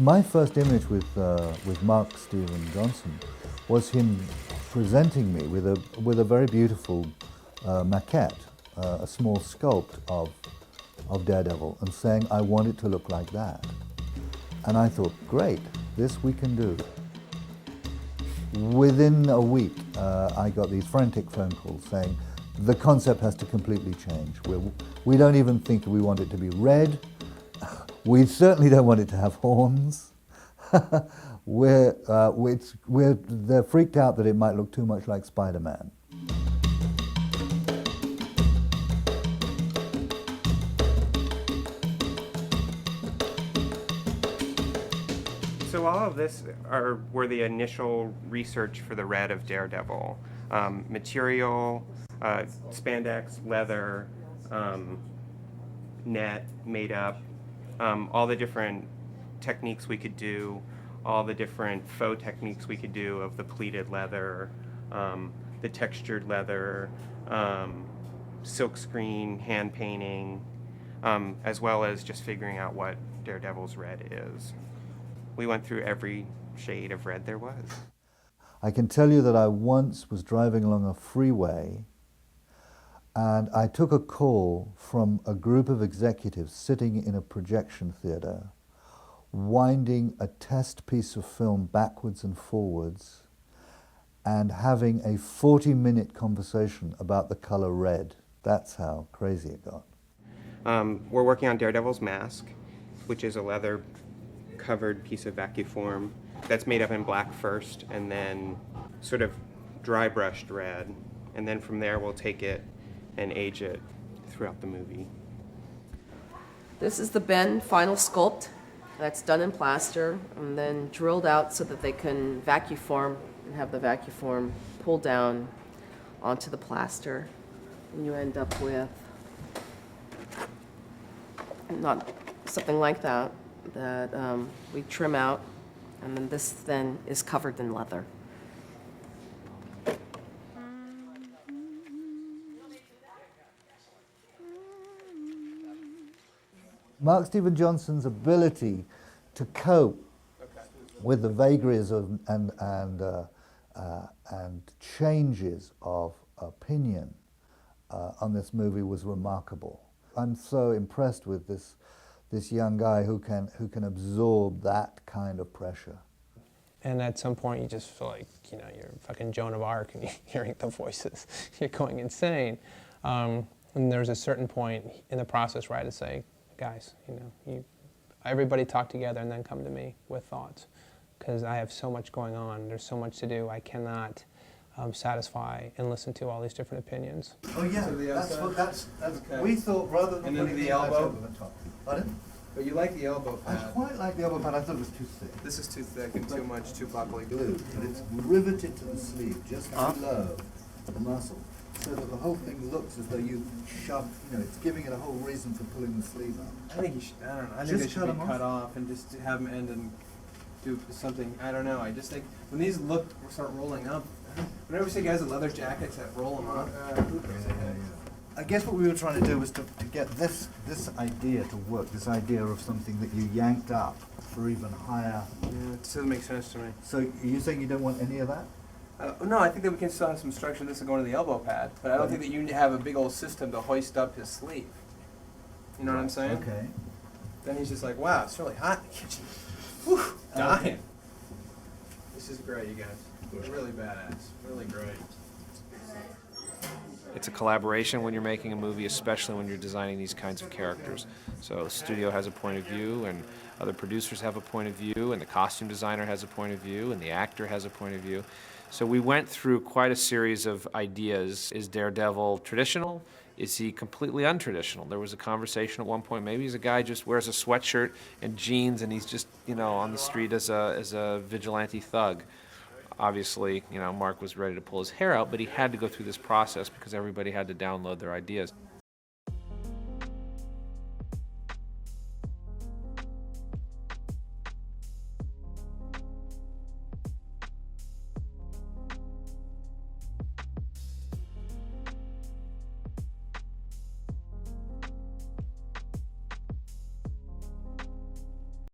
My first image with Mark Steven Johnson was him presenting me with a very beautiful maquette, a small sculpt of Daredevil, and saying, I want it to look like that. And I thought, great, this we can do. Within a week, I got these frantic phone calls saying, the concept has to completely change. We don't even think we want it to be red. We certainly don't want it to have horns. They're freaked out that it might look too much like Spider-Man. So all of this were the initial research for the red of Daredevil. Material, spandex, leather, net, made up, all the different techniques we could do, all the different faux techniques we could do of the pleated leather, the textured leather, silk screen, hand painting, as well as just figuring out what Daredevil's red is. We went through every shade of red there was. I can tell you that I once was driving along a freeway and I took a call from a group of executives sitting in a projection theater, winding a test piece of film backwards and forwards and having a 40-minute conversation about the color red. That's how crazy it got. We're working on Daredevil's mask, which is a leather-covered piece of vacuform that's made up in black first and then sort of dry brushed red. And then from there we'll take it and age it throughout the movie. This is the Ben final sculpt that's done in plaster and then drilled out so that they can vacuform and have the vacuform pulled down onto the plaster. And you end up with not something like that we trim out, and then this then is covered in leather. Mark Steven Johnson's ability to cope with the vagaries of, and changes of opinion on this movie was remarkable. I'm so impressed with this young guy who can absorb that kind of pressure. And at some point you just feel like, you know, you're fucking Joan of Arc and you're hearing the voices. You're going insane. And there's a certain point in the process where I had to say, guys, everybody talk together and then come to me with thoughts. Because I have so much going on. There's so much to do. I cannot satisfy and listen to all these different opinions. Oh yeah, that's okay. We thought rather than putting the elbow over the top. Pardon? But you like the elbow pad. I quite like the elbow pad. I thought it was too thick. This is too thick and too much, too bubbly. Glued, but it's riveted to the sleeve just below the muscle, so that the whole thing looks as though you shove. It's giving it a whole reason for pulling the sleeve up. I think you should. I don't know. I think they should be cut off and just have them end and do something. I don't know. I just think when these start rolling up. Whenever you see guys in leather jackets that roll them up. I guess what we were trying to do was to get this idea to work, this idea of something that you yanked up for even higher. Yeah, it doesn't make sense to me. So are you saying you don't want any of that? No, I think that we can still have some structure. This will go into the elbow pad, but I don't think that you have a big old system to hoist up his sleeve. You know what I'm saying? Okay. Then he's just like, wow, it's really hot in the kitchen. Whew, dying. This is great, you guys. Really badass. Really great. It's a collaboration when you're making a movie, especially when you're designing these kinds of characters. So the studio has a point of view, and other producers have a point of view, and the costume designer has a point of view, and the actor has a point of view. So we went through quite a series of ideas. Is Daredevil traditional? Is he completely untraditional? There was a conversation at one point, maybe he's a guy just wears a sweatshirt and jeans and he's just, on the street as a vigilante thug. Obviously, Mark was ready to pull his hair out, but he had to go through this process because everybody had to download their ideas.